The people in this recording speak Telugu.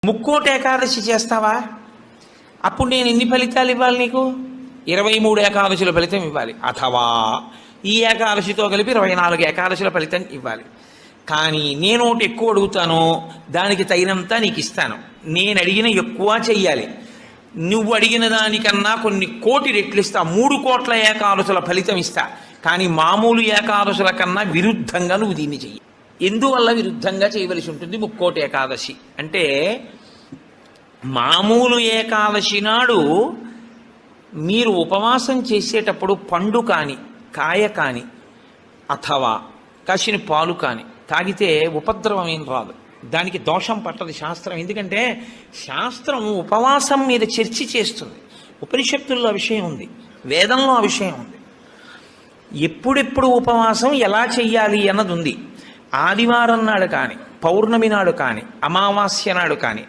ముక్కోటి ఏకాదశి చేస్తావా? అప్పుడు నేను ఎన్ని ఫలితాలు ఇవ్వాలి నీకు? 23 ఏకాదశుల ఫలితం ఇవ్వాలి. అథవా ఈ ఏకాదశితో కలిపి 24 ఏకాదశుల ఫలితం ఇవ్వాలి. కానీ నేను ఒకటి ఎక్కువ అడుగుతాను, దానికి తగినంత నీకు ఇస్తాను. నేను అడిగిన ఎక్కువ చెయ్యాలి. నువ్వు అడిగిన దానికన్నా కొన్ని కోటి రెట్లు ఇస్తా. 3 కోట్ల ఏకాదశుల ఫలితం ఇస్తా. కానీ మామూలు ఏకాదశుల కన్నా విరుద్ధంగా నువ్వు దీన్ని చెయ్యి. ఎందువల్ల విరుద్ధంగా చేయవలసి ఉంటుంది ముక్కోటి ఏకాదశి అంటే, మామూలు ఏకాదశి నాడు మీరు ఉపవాసం చేసేటప్పుడు పండు కాని, కాయ కాని, అథవా కాసిన పాలు కాని తాగితే ఉపద్రవం ఏం రాదు. దానికి దోషం పట్టదు శాస్త్రం. ఎందుకంటే శాస్త్రం ఉపవాసం మీద చర్చ చేస్తుంది. ఉపనిషత్తుల్లో ఆ విషయం ఉంది, వేదంలో ఆ విషయం ఉంది. ఎప్పుడెప్పుడు ఉపవాసం ఎలా చెయ్యాలి అన్నది ఉంది. ఆదివారం నాడు కానీ, పౌర్ణమి నాడు కానీ, అమావాస్య నాడు కానీ